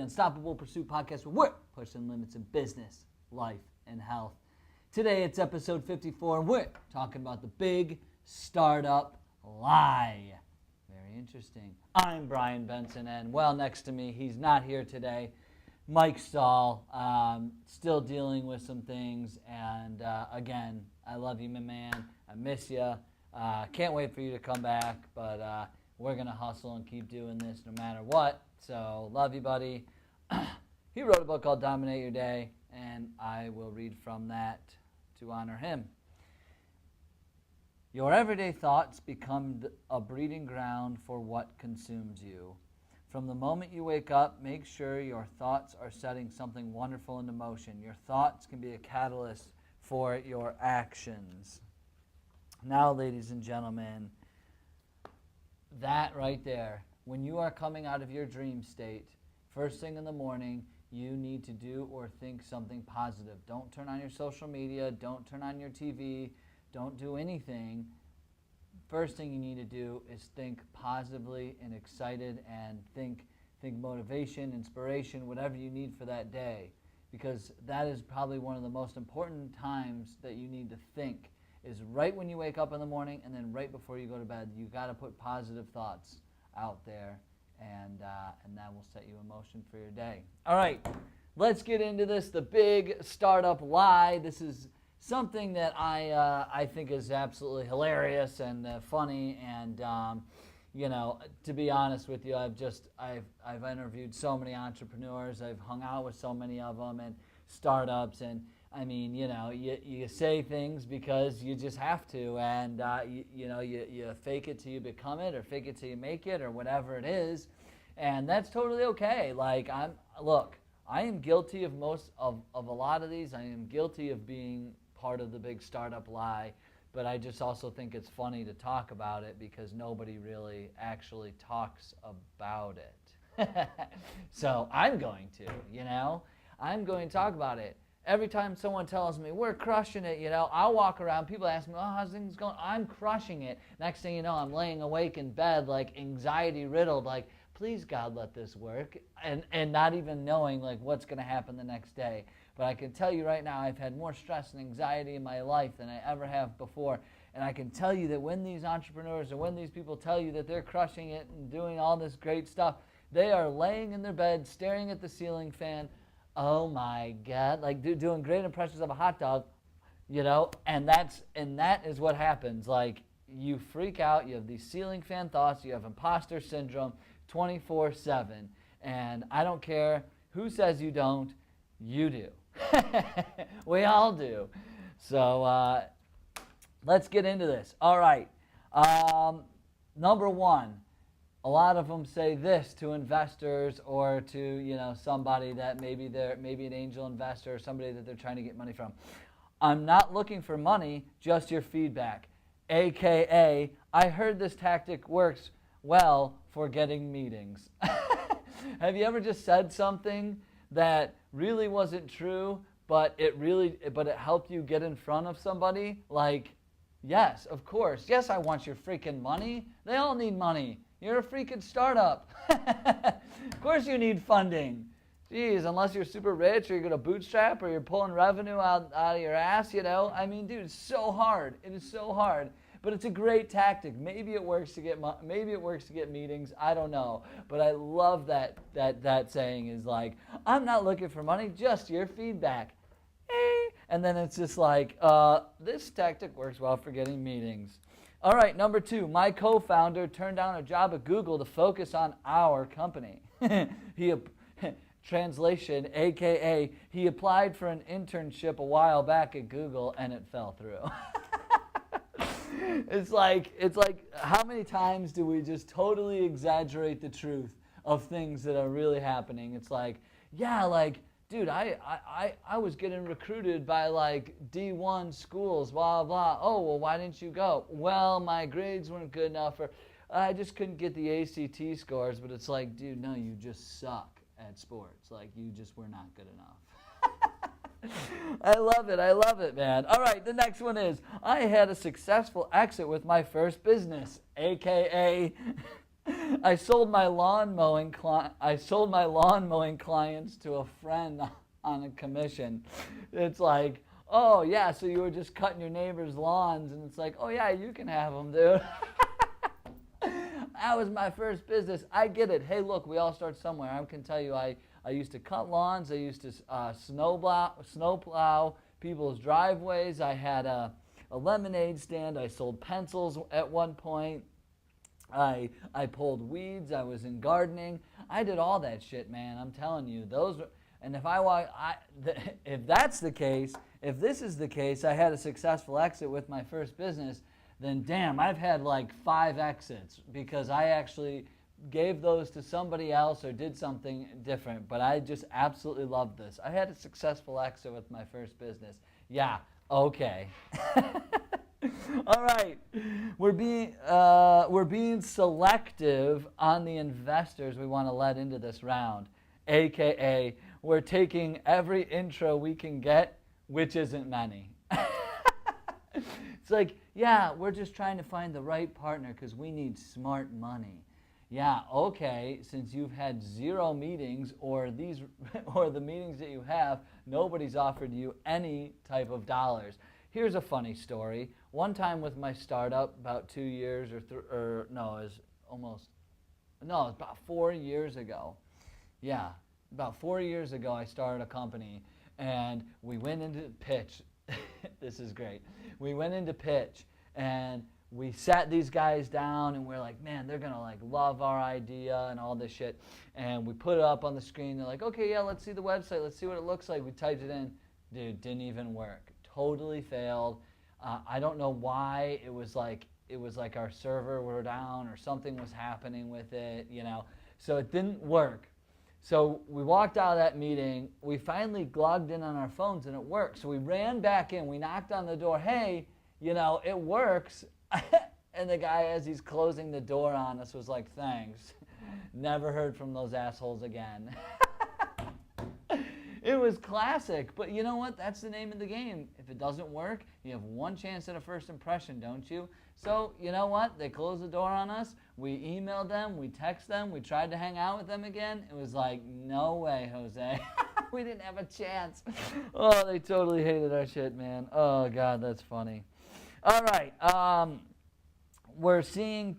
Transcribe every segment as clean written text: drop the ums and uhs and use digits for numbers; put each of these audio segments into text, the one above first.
Unstoppable Pursuit podcast where we're pushing limits in business, life, and health. Today it's episode 54 and we're talking about the big startup lie. Very interesting. I'm Brian Benson and next to me, he's not here today, Mike Stull, still dealing with some things, and again, I love you, my man. I miss you. Can't wait for you to come back, but we're going to hustle and keep doing this no matter what. So, love you, buddy. He wrote a book called Dominate Your Day, and I will read from that to honor him. Your everyday thoughts become a breeding ground for what consumes you. From the moment you wake up, make sure your thoughts are setting something wonderful into motion. Your thoughts can be a catalyst for your actions. Now, ladies and gentlemen, that right there, when you are coming out of your dream state, first thing in the morning, you need to do or think something positive. Don't turn on your social media. Don't turn on your TV. Don't do anything. First thing you need to do is think positively and excited, and think motivation, inspiration, whatever you need for that day. Because that is probably one of the most important times that you need to think, is right when you wake up in the morning and then right before you go to bed. You got to put positive thoughts out there, and that will set you in motion for your day. All right, let's get into this, the big startup lie. This is something that I think is absolutely hilarious and funny, and to be honest with you, I've interviewed so many entrepreneurs. I've hung out with so many of them and startups, and I mean, you say things because you just have to, and you fake it till you become it, or fake it till you make it, or whatever it is, and that's totally okay. Like I am guilty of a lot of these. I am guilty of being part of the big startup lie, but I just also think it's funny to talk about it because nobody really actually talks about it. So I'm going to talk about it. Every time someone tells me, we're crushing it, I'll walk around, people ask me, how's things going? I'm crushing it. Next thing you know, I'm laying awake in bed, like anxiety riddled, like, please God, let this work, and not even knowing like what's going to happen the next day. But I can tell you right now, I've had more stress and anxiety in my life than I ever have before. And I can tell you that when these entrepreneurs or when these people tell you that they're crushing it and doing all this great stuff, they are laying in their bed, staring at the ceiling fan, oh my God, like doing great impressions of a hot dog, and that is what happens. Like, you freak out, you have these ceiling fan thoughts, you have imposter syndrome 24/7, and I don't care who says you don't, you do. We all do. So let's get into this. All right. Number one, a lot of them say this to investors or to somebody that maybe an angel investor or somebody that they're trying to get money from. I'm not looking for money, just your feedback. AKA, I heard this tactic works well for getting meetings. Have you ever just said something that really wasn't true, but it helped you get in front of somebody? Like, yes, of course. Yes, I want your freaking money. They all need money. You're a freaking startup. Of course you need funding. Jeez, unless you're super rich or you're going to bootstrap or you're pulling revenue out of your ass, I mean, dude, it's so hard. It is so hard. But it's a great tactic. Maybe it works to get meetings. I don't know. But I love that saying is like, I'm not looking for money, just your feedback. And then it's just like, this tactic works well for getting meetings. All right, number two, my co-founder turned down a job at Google to focus on our company. Translation, AKA, he applied for an internship a while back at Google and it fell through. It's like, how many times do we just totally exaggerate the truth of things that are really happening? It's like, yeah, like, dude, I was getting recruited by like D1 schools, blah, blah. Oh, well, why didn't you go? Well, my grades weren't good enough, or I just couldn't get the ACT scores. But it's like, dude, no, you just suck at sports. Like, you just were not good enough. I love it, man. All right, the next one is, I had a successful exit with my first business, AKA, I sold my lawn mowing clients to a friend on a commission. It's like, oh yeah, so you were just cutting your neighbor's lawns, and it's like, oh yeah, you can have them, dude. That was my first business. I get it. Hey, look, we all start somewhere. I can tell you, I used to cut lawns. I used to snowplow people's driveways. I had a lemonade stand. I sold pencils at one point. I pulled weeds. I was in gardening. I did all that shit, man. I'm telling you, and if that's the case, if this is the case, I had a successful exit with my first business, then damn, I've had like 5 exits because I actually gave those to somebody else or did something different. But I just absolutely love this. I had a successful exit with my first business. Yeah, okay. All right, we're being selective on the investors we want to let into this round, aka we're taking every intro we can get, which isn't many. It's like, yeah, we're just trying to find the right partner because we need smart money. Yeah, okay, since you've had 0 meetings or the meetings that you have, nobody's offered you any type of dollars. Here's a funny story. One time with my startup, about 2 years it was about 4 years ago. Yeah, about 4 years ago I started a company and we went into pitch. This is great. We went into pitch and we sat these guys down and we're like, man, they're gonna like love our idea and all this shit. And we put it up on the screen. They're like, okay, yeah, let's see the website. Let's see what it looks like. We typed it in. Dude, didn't even work. Totally failed. I don't know why. It was like our server were down or something was happening with it, So it didn't work. So we walked out of that meeting. We finally logged in on our phones and it worked. So we ran back in. We knocked on the door. Hey, it works. And the guy, as he's closing the door on us, was like, thanks. Never heard from those assholes again. It was classic, but you know what? That's the name of the game. If it doesn't work, you have one chance at a first impression, don't you? So, you know what? They closed the door on us. We emailed them. We texted them. We tried to hang out with them again. It was like, no way, Jose. We didn't have a chance. Oh, they totally hated our shit, man. Oh, God, that's funny. All right. We're seeing,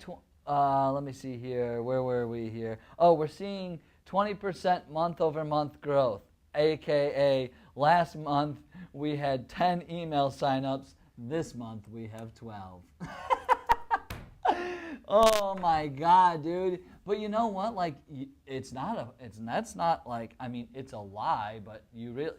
let me see here. Where were we here? Oh, we're seeing 20% month-over-month growth. AKA last month we had 10 email signups. This month we have 12. Oh my God, dude. But you know what? Like, it's not like, I mean, it's a lie, but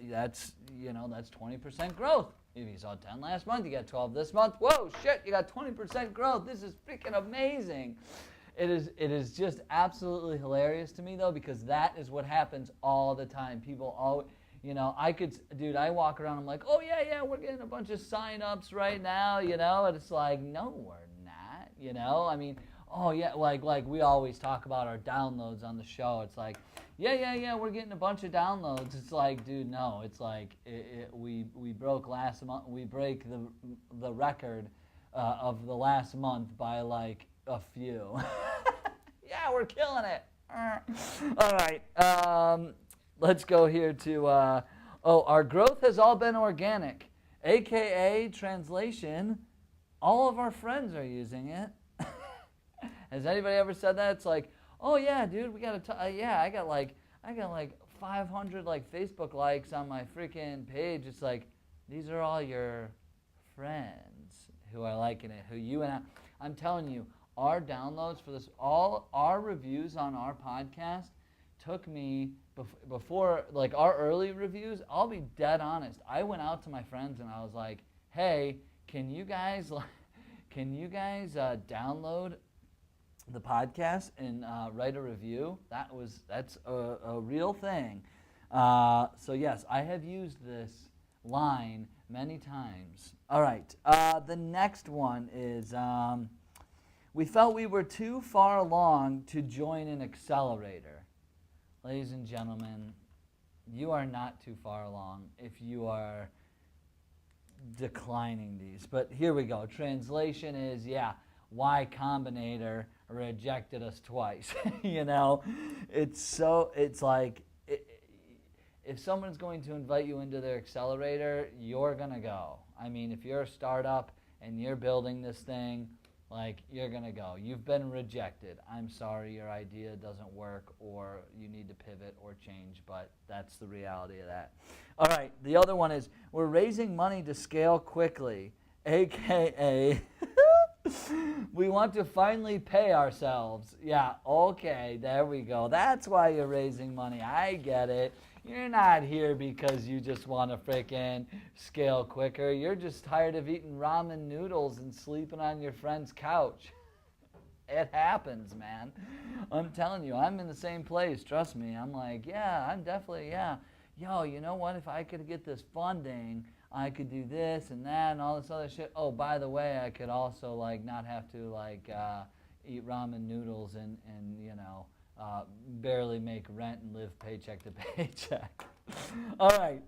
that's 20% growth. If you saw 10 last month, you got 12 this month. Whoa, shit, you got 20% growth. This is freaking amazing. It is just absolutely hilarious to me, though, because that is what happens all the time. People always, I walk around, I'm like, oh, yeah, we're getting a bunch of sign-ups right now, and it's like, no, we're not, I mean, oh, yeah, like we always talk about our downloads on the show. It's like, yeah, we're getting a bunch of downloads. It's like, dude, no, it's like we broke last month, we break the record of the last month by like a few. Yeah, we're killing it. All right, let's go here to, our growth has all been organic, aka translation, all of our friends are using it. Has anybody ever said that? It's like, oh yeah, dude, we got to, I got like 500 like Facebook likes on my freaking page. It's like, these are all your friends who are liking it, who you and I'm telling you, our downloads for this, all our reviews on our podcast took me, before, like our early reviews, I'll be dead honest. I went out to my friends and I was like, hey, can you guys download the podcast and write a review? That's a real thing. So yes, I have used this line many times. All right, the next one is, we felt we were too far along to join an accelerator. Ladies and gentlemen, you are not too far along if you are declining these. But here we go. Translation is, Y Combinator rejected us twice. It's like, if someone's going to invite you into their accelerator, you're going to go. I mean, if you're a startup and you're building this thing, like, you're going to go. You've been rejected. I'm sorry, your idea doesn't work, or you need to pivot or change, but that's the reality of that. All right, the other one is, we're raising money to scale quickly, AKA, we want to finally pay ourselves. Yeah, okay, there we go. That's why you're raising money. I get it. You're not here because you just want to frickin' scale quicker. You're just tired of eating ramen noodles and sleeping on your friend's couch. It happens, man. I'm telling you, I'm in the same place. Trust me. I'm like, yeah, I'm definitely, yeah. Yo, you know what? If I could get this funding, I could do this and that and all this other shit. Oh, by the way, I could also, like, not have to, like, eat ramen noodles and barely make rent and live paycheck to paycheck. All right.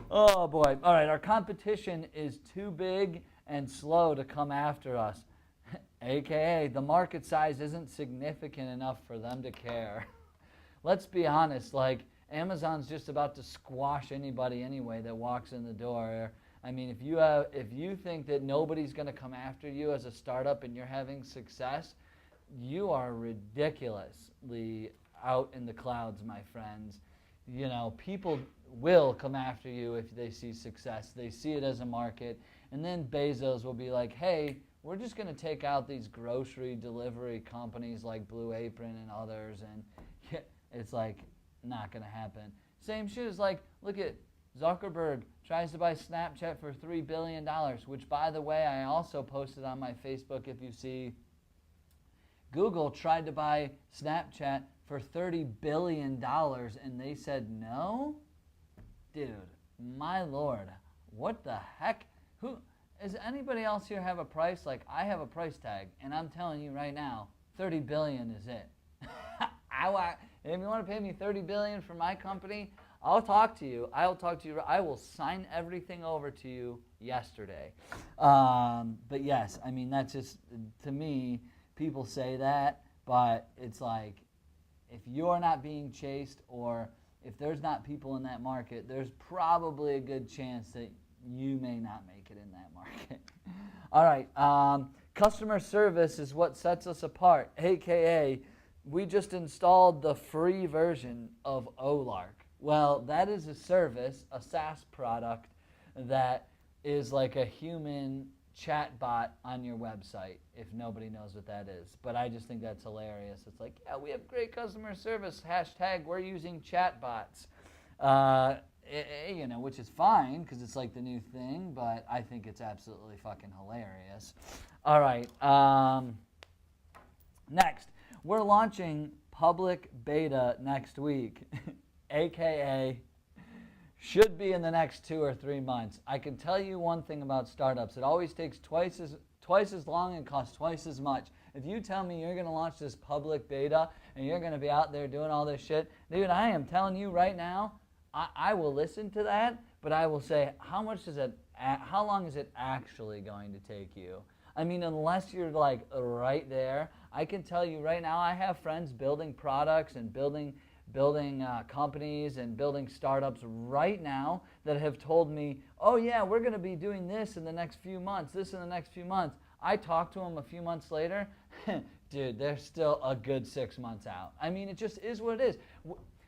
Oh, boy. All right. Our competition is too big and slow to come after us, AKA the market size isn't significant enough for them to care. Let's be honest. Like, Amazon's just about to squash anybody anyway that walks in the door. I mean, if you think that nobody's going to come after you as a startup and you're having success, you are ridiculously out in the clouds, my friends. People will come after you if they see success. They see it as a market. And then Bezos will be like, hey, we're just going to take out these grocery delivery companies like Blue Apron and others. And it's like, not going to happen. Same shit as, like, look at Zuckerberg tries to buy Snapchat for $3 billion, which, by the way, I also posted on my Facebook. If you see, Google tried to buy Snapchat for $30 billion, and they said no? Dude, my Lord, what the heck? Who, does anybody else here have a price? Like, I have a price tag, and I'm telling you right now, $30 billion is it. If you want to pay me $30 billion for my company, I'll talk to you. I will sign everything over to you yesterday. But yes, I mean, that's just, to me, people say that, but it's like, if you're not being chased, or if there's not people in that market, there's probably a good chance that you may not make it in that market. All right, customer service is what sets us apart, AKA, we just installed the free version of Olark. Well, that is a service, a SaaS product, that is like a human chatbot on your website, if nobody knows what that is. But I just think that's hilarious. It's like, yeah, we have great customer service, hashtag we're using chatbots. Which is fine because it's like the new thing, but I think it's absolutely fucking hilarious. All right, next. We're launching public beta next week, AKA should be in the next 2 or 3 months. I can tell you one thing about startups. It always takes twice as long and costs twice as much. If you tell me you're going to launch this public beta and you're going to be out there doing all this shit, dude, I am telling you right now, I will listen to that, but I will say, how long is it actually going to take you? I mean, unless you're like right there, I can tell you right now, I have friends building products and building companies and building startups right now that have told me, oh yeah, we're going to be doing this in the next few months, I talk to them a few months later, dude, they're still a good 6 months out. I mean, it just is what it is.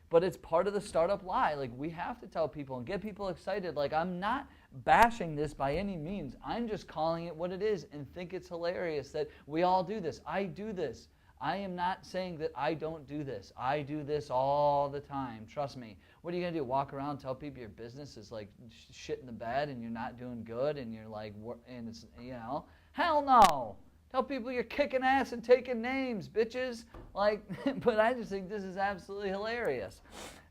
But it's part of the startup lie. Like, we have to tell people and get people excited. Like, I'm not bashing this by any means. I'm just calling it what it is and think it's hilarious that we all do this. I do this. I am not saying that I don't do this. I do this all the time. Trust me. What are you going to do? Walk around and tell people your business is like shit in the bed and you're not doing good and you're like, and it's, hell no. Tell people you're kicking ass and taking names, bitches. Like, but I just think this is absolutely hilarious.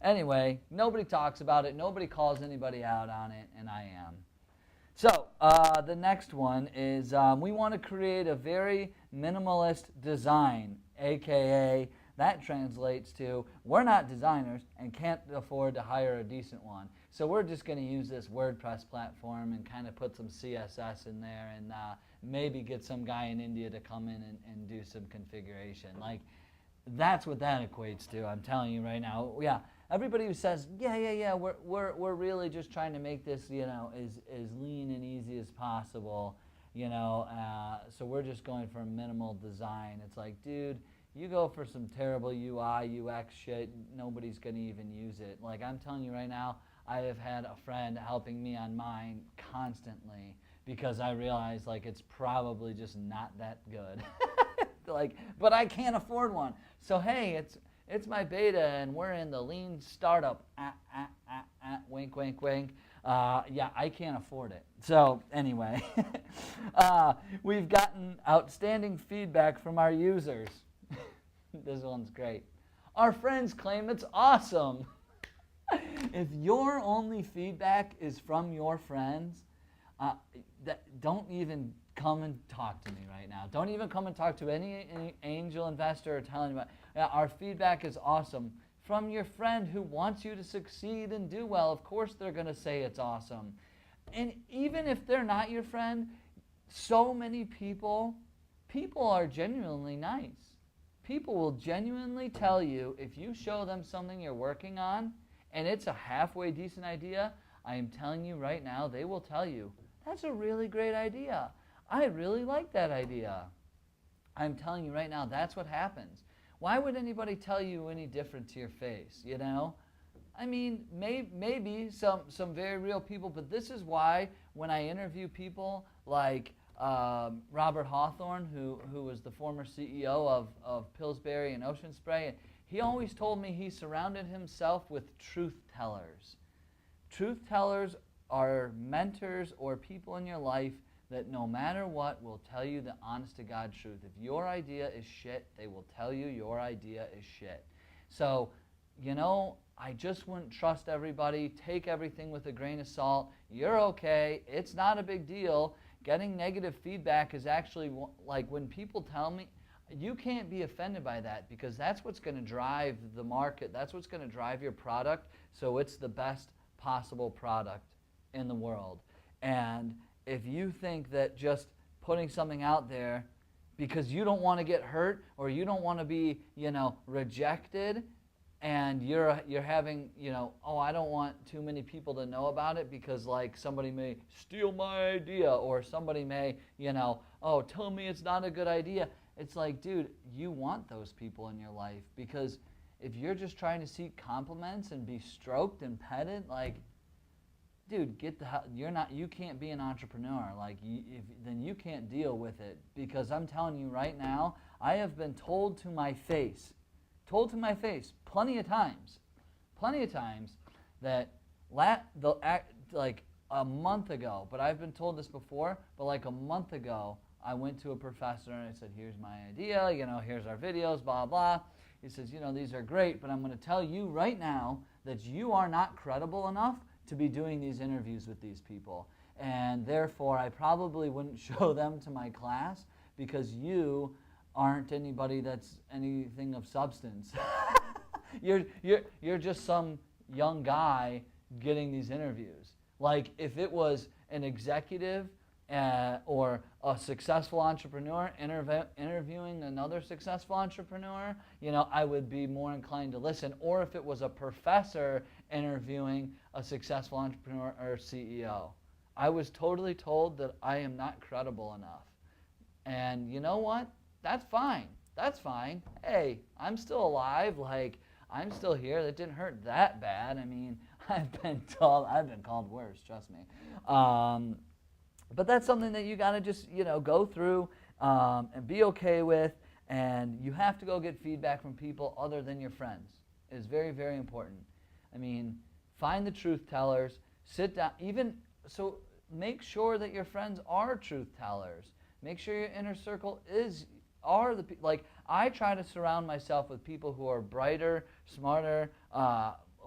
Anyway, nobody talks about it. Nobody calls anybody out on it, and I am. So the next one is we want to create a very minimalist design, a.k.a. that translates to we're not designers and can't afford to hire a decent one. So we're just going to use this WordPress platform and kind of put some CSS in there and maybe get some guy in India to come in and do some configuration. Like, that's what that equates to, I'm telling you right now. Yeah, everybody who says, we're really just trying to make this, as lean and easy as possible, so we're just going for minimal design. It's like, dude, you go for some terrible UI, UX shit, nobody's going to even use it. Like, I'm telling you right now, I have had a friend helping me on mine constantly because I realized, like, it's probably just not that good. Like, but I can't afford one. So, hey, it's my beta, and we're in the lean startup. Wink, wink, wink. Yeah, I can't afford it. So, anyway, we've gotten outstanding feedback from our users. This one's great. Our friends claim it's awesome. If your only feedback is from your friends, don't even come and talk to me right now. Don't even come and talk to any angel investor or tell anybody. Our feedback is awesome. From your friend who wants you to succeed and do well, of course they're going to say it's awesome. And even if they're not your friend, so many people are genuinely nice. People will genuinely tell you, if you show them something you're working on and it's a halfway decent idea, I am telling you right now, they will tell you, that's a really great idea. I really like that idea. I'm telling you right now, that's what happens. Why would anybody tell you any different to your face, I mean, maybe some very real people, but this is why when I interview people like Robert Hawthorne, who was the former CEO of Pillsbury and Ocean Spray, he always told me he surrounded himself with truth tellers. Truth tellers are mentors or people in your life that no matter what will tell you the honest to God truth. If your idea is shit, they will tell you your idea is shit. So, I just wouldn't trust everybody. Take everything with a grain of salt. You're okay. It's not a big deal. Getting negative feedback is actually, like, when people tell me, you can't be offended by that because that's what's going to drive the market. That's what's going to drive your product, so it's the best possible product in the world. And if you think that just putting something out there because you don't want to get hurt or you don't want to be, rejected, and you're having, I don't want too many people to know about it because, like, somebody may steal my idea or somebody may, tell me it's not a good idea. It's like, dude, you want those people in your life because if you're just trying to seek compliments and be stroked and petted, like, dude, you can't be an entrepreneur. Like, then you can't deal with it because I'm telling you right now, I have been told to my face plenty of times that like a month ago, but I've been told this before, but like a month ago, I went to a professor and I said, here's my idea, here's our videos, blah, blah. He says, these are great, but I'm going to tell you right now that you are not credible enough to be doing these interviews with these people. And therefore, I probably wouldn't show them to my class because you aren't anybody that's anything of substance. You're just some young guy getting these interviews. Like, if it was an executive or a successful entrepreneur interviewing another successful entrepreneur, I would be more inclined to listen. Or if it was a professor interviewing a successful entrepreneur or CEO. I was totally told that I am not credible enough. And you know what? That's fine. That's fine. Hey, I'm still alive. Like, I'm still here. That didn't hurt that bad. I mean, I've been called worse, trust me. But that's something that you got to just, go through and be okay with. And you have to go get feedback from people other than your friends. It's very, very important. I mean, find the truth tellers. Sit down. So make sure that your friends are truth tellers. Make sure your inner circle are the people. Like, I try to surround myself with people who are brighter, smarter,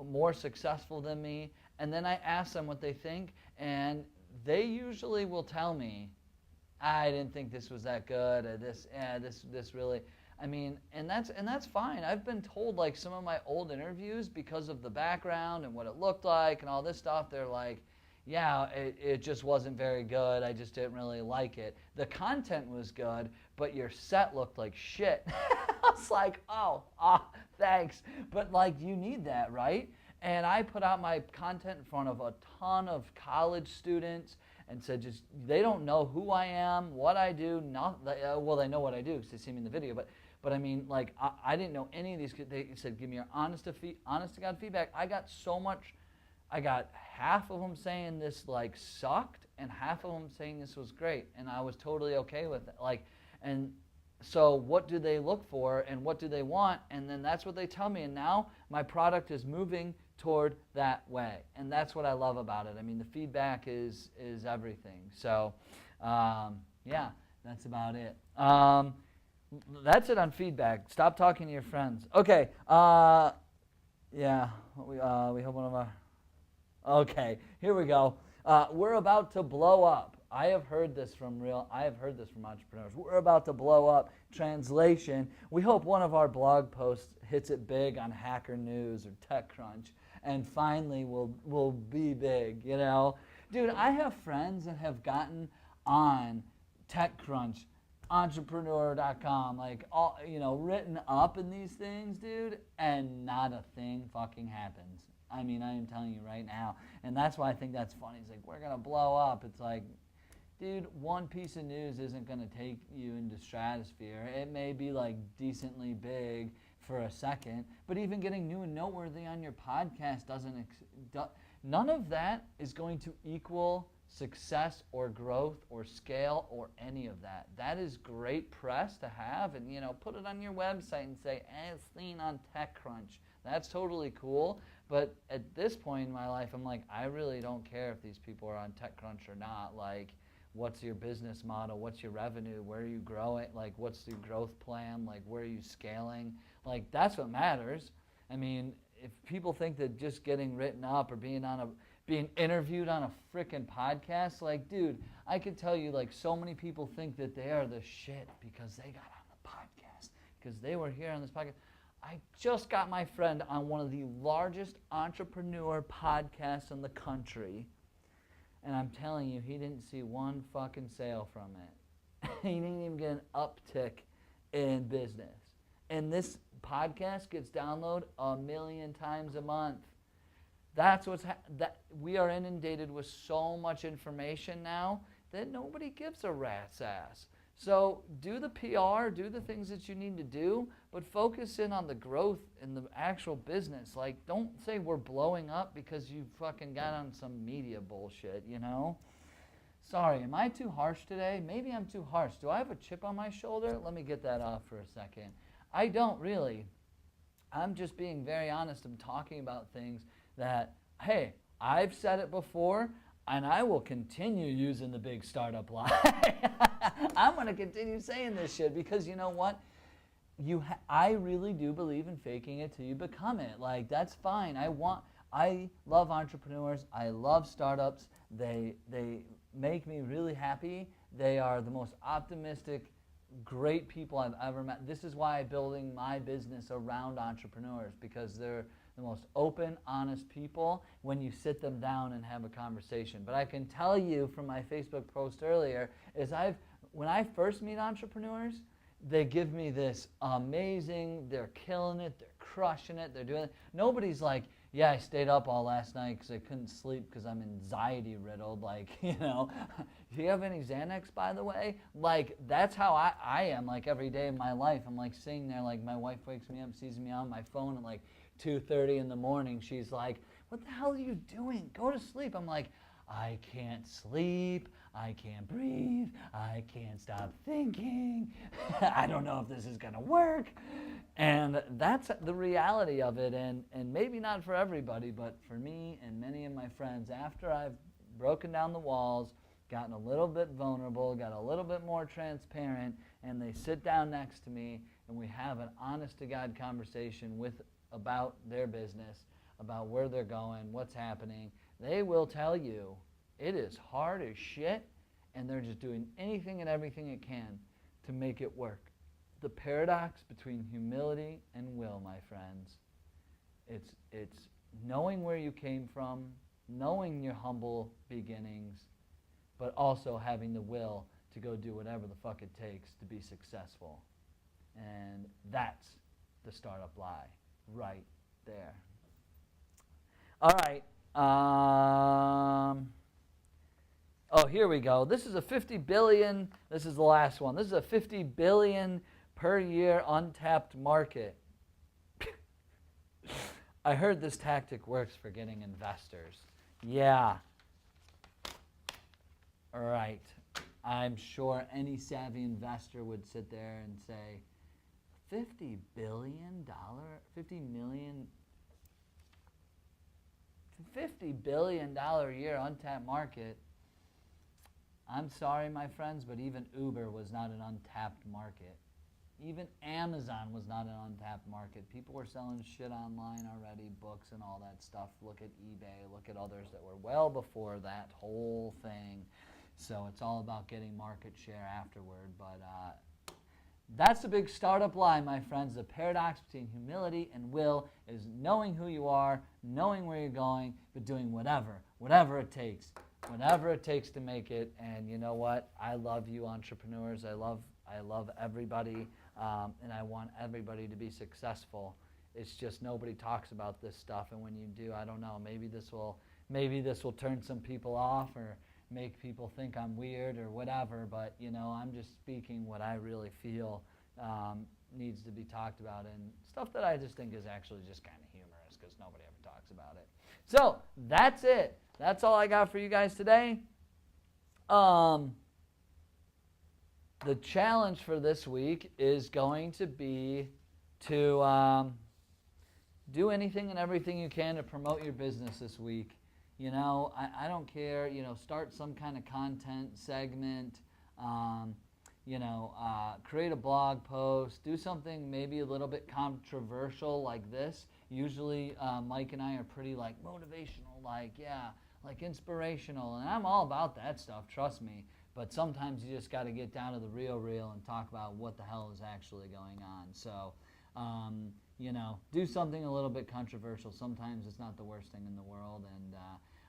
more successful than me, and then I ask them what they think, and they usually will tell me, I didn't think this was that good, or this really. I mean, and that's fine. I've been told, like, some of my old interviews, because of the background and what it looked like and all this stuff, they're like, yeah, it just wasn't very good. I just didn't really like it. The content was good, but your set looked like shit. I was like, thanks. But, like, you need that, right? And I put out my content in front of a ton of college students and said, just, they don't know who I am, what I do. Well, they know what I do because they see me in the video, but I mean, like, I didn't know any of these. They said, give me your honest to God feedback. I got so much. I got half of them saying this, like, sucked, and half of them saying this was great, and I was totally okay with it. Like, and so what do they look for, and what do they want? And then that's what they tell me, and now my product is moving toward that way, and that's what I love about it. I mean, the feedback is everything. So, yeah, that's about it. That's it on feedback. Stop talking to your friends. Okay. Yeah. We hope one of our. Okay. Here we go. We're about to blow up. I have heard this from entrepreneurs. We're about to blow up. Translation: we hope one of our blog posts hits it big on Hacker News or TechCrunch, and finally we'll be big. You know, dude, I have friends that have gotten on TechCrunch, entrepreneur.com, like, all, you know, written up in these things, dude, and not a thing fucking happens. I mean, I am telling you right now, and that's why I think that's funny. It's like, we're gonna blow up. It's like, dude, one piece of news isn't going to take you into stratosphere. It may be, like, decently big for a second, but even getting new and noteworthy on your podcast none of that is going to equal success or growth or scale or any of that. That is great press to have, and, you know, put it on your website and say, it's seen on TechCrunch. That's totally cool, but at this point in my life, I'm like, I really don't care if these people are on TechCrunch or not. Like, what's your business model? What's your revenue? Where are you growing? Like, what's your growth plan? Like, where are you scaling? Like, that's what matters. I mean, if people think that just getting written up or being interviewed on a freaking podcast, like, dude, I could tell you, like, so many people think that they are the shit because they got on the podcast, because they were here on this podcast. I just got my friend on one of the largest entrepreneur podcasts in the country. And I'm telling you, he didn't see one fucking sale from it. He didn't even get an uptick in business. And this podcast gets downloaded 1 million times a month. That's that we are inundated with so much information now that nobody gives a rat's ass. So do the PR, do the things that you need to do, but focus in on the growth in the actual business. Like, don't say we're blowing up because you fucking got on some media bullshit, you know? Sorry, am I too harsh today? Maybe I'm too harsh. Do I have a chip on my shoulder? Let me get that off for a second. I don't really. I'm just being very honest. I'm talking about things that, hey, I've said it before, and I will continue using the big startup lie. I'm going to continue saying this shit because, you know what? I really do believe in faking it till you become it. Like, that's fine. I love entrepreneurs. I love startups. They make me really happy. They are the most optimistic, great people I've ever met. This is why I'm building my business around entrepreneurs, because they're the most open, honest people when you sit them down and have a conversation. But I can tell you from my Facebook post earlier is when I first meet entrepreneurs, they give me this amazing, they're killing it, they're crushing it, they're doing it. Nobody's like, yeah, I stayed up all last night because I couldn't sleep because I'm anxiety riddled. Like, you know, do you have any Xanax, by the way? Like, that's how I am, like, every day of my life. I'm like sitting there, like, my wife wakes me up, sees me on my phone at like 2:30 in the morning. She's like, what the hell are you doing? Go to sleep. I'm like, I can't sleep. I can't breathe. I can't stop thinking. I don't know if this is going to work. And that's the reality of it. And maybe not for everybody, but for me and many of my friends, after I've broken down the walls, gotten a little bit vulnerable, got a little bit more transparent, and they sit down next to me and we have an honest-to-God conversation about their business, about where they're going, what's happening, they will tell you it is hard as shit, and they're just doing anything and everything it can to make it work. the paradox between humility and will, my friends. It's knowing where you came from, knowing your humble beginnings, but also having the will to go do whatever the fuck it takes to be successful. And that's the startup lie right there. All right. Oh, here we go. This is a 50 billion. This is the last one. This is a 50 billion per year untapped market. I heard this tactic works for getting investors. Yeah. All right. I'm sure any savvy investor would sit there and say, $50 billion, $50 billion a year untapped market. I'm sorry, my friends, but even Uber was not an untapped market. Even Amazon was not an untapped market. People were selling shit online already, books and all that stuff. Look at eBay, look at others that were well before that whole thing. So it's all about getting market share afterward. But that's the big startup lie, my friends. The paradox between humility and will is knowing who you are, knowing where you're going, but doing whatever it takes to make it. And you know what? I love you entrepreneurs. I love everybody, and I want everybody to be successful. It's just nobody talks about this stuff, and when you do, I don't know, maybe this will turn some people off or make people think I'm weird or whatever, but you know, I'm just speaking what I really feel needs to be talked about, and stuff that I just think is actually just kind of humorous because nobody ever talks about it. So that's it. That's all I got for you guys today. The challenge for this week is going to be to do anything and everything you can to promote your business this week. You know, I don't care, you know, start some kind of content segment, create a blog post, do something maybe a little bit controversial like this. Usually Mike and I are pretty like motivational, like inspirational, and I'm all about that stuff, trust me. But sometimes you just got to get down to the real and talk about what the hell is actually going on. So, do something a little bit controversial. Sometimes it's not the worst thing in the world, and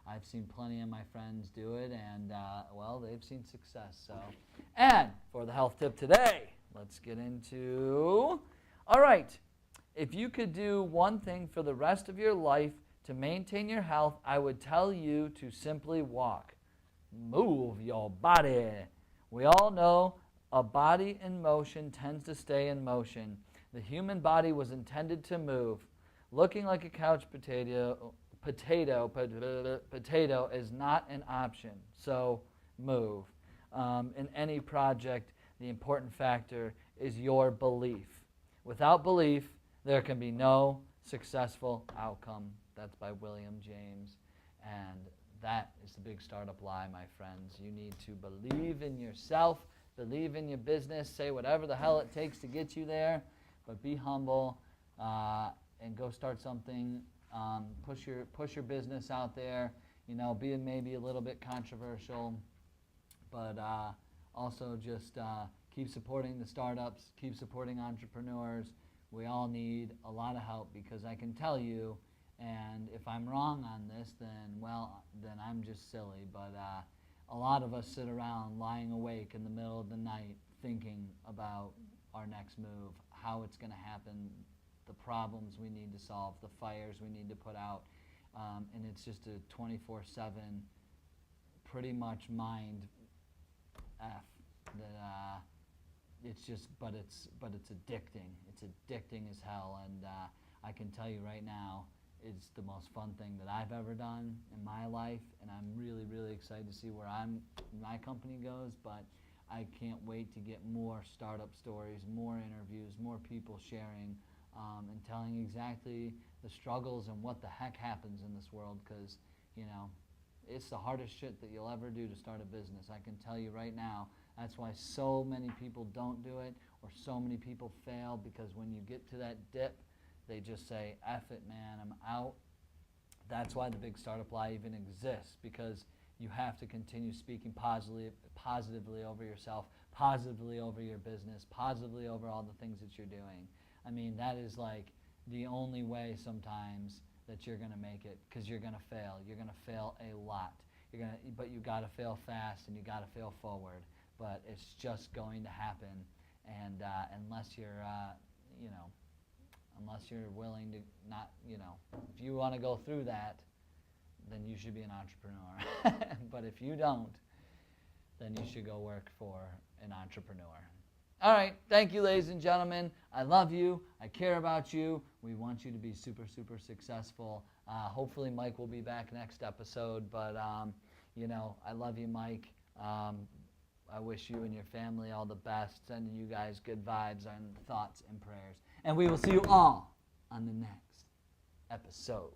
I've seen plenty of my friends do it, and, they've seen success. So, and for the health tip today, let's get into, all right, if you could do one thing for the rest of your life to maintain your health, I would tell you to simply walk. Move your body. We all know a body in motion tends to stay in motion. The human body was intended to move. Looking like a couch potato is not an option. So move. In any project, the important factor is your belief. Without belief, there can be no successful outcome. That's by William James. And that is the big startup lie, my friends. You need to believe in yourself, believe in your business, say whatever the hell it takes to get you there, but be humble and go start something. Push your business out there. You know, be maybe a little bit controversial, but also just keep supporting the startups, keep supporting entrepreneurs. We all need a lot of help because I can tell you, and if I'm wrong on this, then I'm just silly. But a lot of us sit around lying awake in the middle of the night thinking about our next move, how it's going to happen, the problems we need to solve, the fires we need to put out. And it's just a 24/7, pretty much mind F that it's just, but it's addicting. It's addicting as hell, and I can tell you right now, it's the most fun thing that I've ever done in my life, and I'm really, really excited to see where my company goes, but I can't wait to get more startup stories, more interviews, more people sharing, and telling exactly the struggles and what the heck happens in this world, because, you know, it's the hardest shit that you'll ever do to start a business. I can tell you right now, that's why so many people don't do it, or so many people fail, because when you get to that dip, they just say, F it, man, I'm out. That's why the big startup lie even exists, because You have to continue speaking positively over yourself, positively over your business, positively over all the things that you're doing. I mean, that is like the only way sometimes that you're going to make it, because you're going to fail. You're going to fail a lot. But you got to fail fast and you got to fail forward. But it's just going to happen, and unless you're, unless you're willing to not, if you want to go through that, then you should be an entrepreneur. But if you don't, then you should go work for an entrepreneur. All right, thank you, ladies and gentlemen. I love you. I care about you. We want you to be super, super successful. Hopefully Mike will be back next episode, but, I love you, Mike. I wish you and your family all the best, sending you guys good vibes and thoughts and prayers. And we will see you all on the next episode.